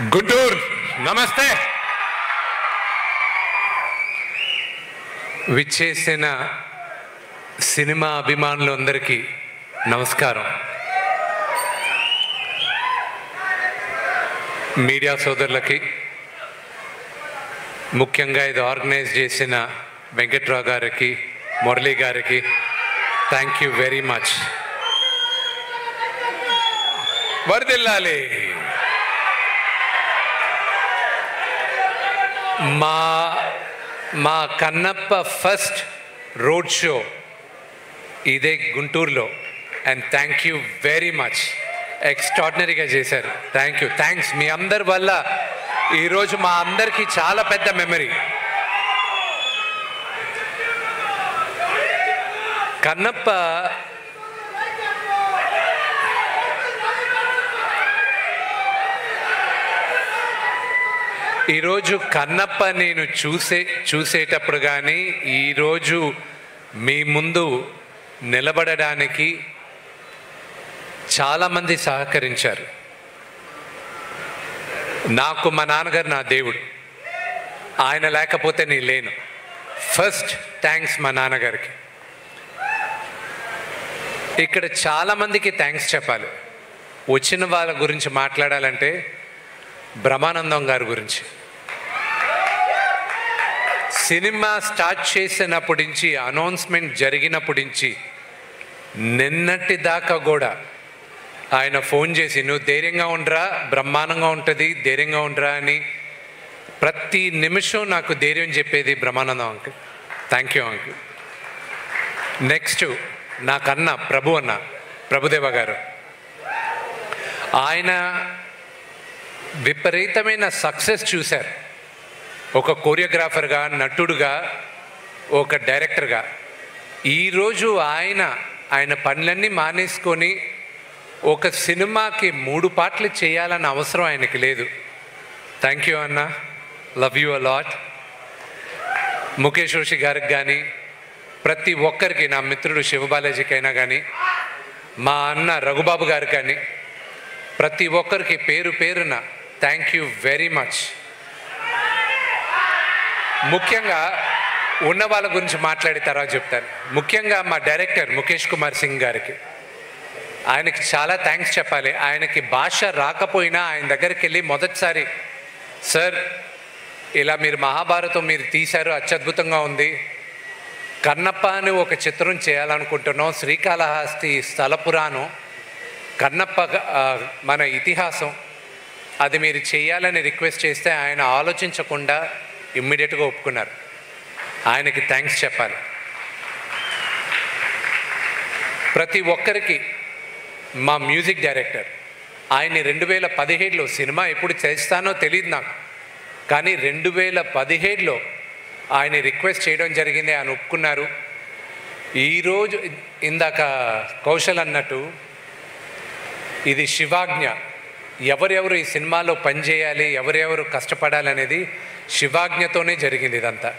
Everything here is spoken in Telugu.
గుంటూరు నమస్తే. విచ్చేసిన సినిమా అభిమానులందరికీ నమస్కారం. మీడియా సోదరులకి, ముఖ్యంగా ఇది ఆర్గనైజ్ చేసిన వెంకట్రావు గారికి, మురళీ గారికి థ్యాంక్ యూ వెరీ మచ్. వర్ధిల్లాలి. మా కన్నప్ప ఫస్ట్ రోడ్ షో ఇదే గుంటూరులో. And thank you very much. ఎక్స్ట్రాడినరీగా చేశారు. థ్యాంక్స్. మీ అందరి వల్ల ఈరోజు మా అందరికీ చాలా పెద్ద మెమరీ. కన్నప్ప ఈరోజు కన్నప్ప నేను చూసేటప్పుడు కానీ ఈరోజు మీ ముందు నిలబడడానికి చాలామంది సహకరించారు. నాకు మా నాన్నగారు నా దేవుడు. ఆయన లేకపోతే నేను లేను. ఫస్ట్ థ్యాంక్స్ మా నాన్నగారికి. ఇక్కడ చాలామందికి థ్యాంక్స్ చెప్పాలి. వచ్చిన వాళ్ళ గురించి మాట్లాడాలంటే బ్రహ్మానందం గారి గురించి. సినిమా స్టార్ట్ చేసినప్పటి నుంచి, అనౌన్స్మెంట్ జరిగినప్పటి నుంచి నిన్నటి దాకా కూడా ఆయన ఫోన్ చేసి నువ్వు ధైర్యంగా ఉండరా, బ్రహ్మాండంగా ఉంటుంది, ధైర్యంగా ఉండరా అని ప్రతి నిమిషం నాకు ధైర్యం చెప్పేది Brahmanandam uncle. Thank you uncle. Next నాకన్నా ప్రభుదేవ గారు. ఆయన విపరీతమైన సక్సెస్ చూశారు. ఒక కోరియోగ్రాఫర్గా, నటుడుగా, ఒక డైరెక్టర్గా. ఈరోజు ఆయన పనులన్నీ మానేసుకొని ఒక సినిమాకి 3 పాటలు చేయాలన్న అవసరం ఆయనకి లేదు. థ్యాంక్ యూ అన్న. Love you a lot. Mukesh Joshi గారికి కానీ, ప్రతి ఒక్కరికి, నా మిత్రుడు శివబాలాజీకైనా కానీ, మా అన్న రఘుబాబు గారికి కానీ, ప్రతి ఒక్కరికి పేరు పేరున థ్యాంక్ యూ వెరీ మచ్. ముఖ్యంగా ఉన్న వాళ్ళ గురించి మాట్లాడిన తర్వాత చెప్తాను. ముఖ్యంగా మా డైరెక్టర్ ముఖేష్ కుమార్ సింగ్ గారికి, ఆయనకి చాలా థ్యాంక్స్ చెప్పాలి. ఆయనకి భాష రాకపోయినా ఆయన దగ్గరికి వెళ్ళి మొదటిసారి, సార్ ఇలా మీరు మహాభారతం మీరు తీశారు, అత్యద్భుతంగా ఉంది, కన్నప్ప అని ఒక చిత్రం చేయాలనుకుంటున్నాం, శ్రీకాళహస్తి స్థల పురాణం, కన్నప్ప మన ఇతిహాసం, అది మీరు చేయాలని రిక్వెస్ట్ చేస్తే ఆయన ఆలోచించకుండా ఇమ్మీడియట్గా ఒప్పుకున్నారు. ఆయనకి థ్యాంక్స్ చెప్పాలి. ప్రతి ఒక్కరికి మా మ్యూజిక్ డైరెక్టర్, ఆయన్ని 2017లో, సినిమా ఎప్పుడు చేస్తానో తెలియదు నాకు, కానీ 2017లో ఆయన రిక్వెస్ట్ చేయడం జరిగింది. ఆయన ఒప్పుకున్నారు. ఈరోజు ఇందాక కౌశల్ అన్నట్టు ఇది శివాజ్ఞ. ఎవరెవరు ఈ సినిమాలో పనిచేయాలి, ఎవరెవరు కష్టపడాలనేది శివాజ్ఞతోనే జరిగింది ఇదంతా.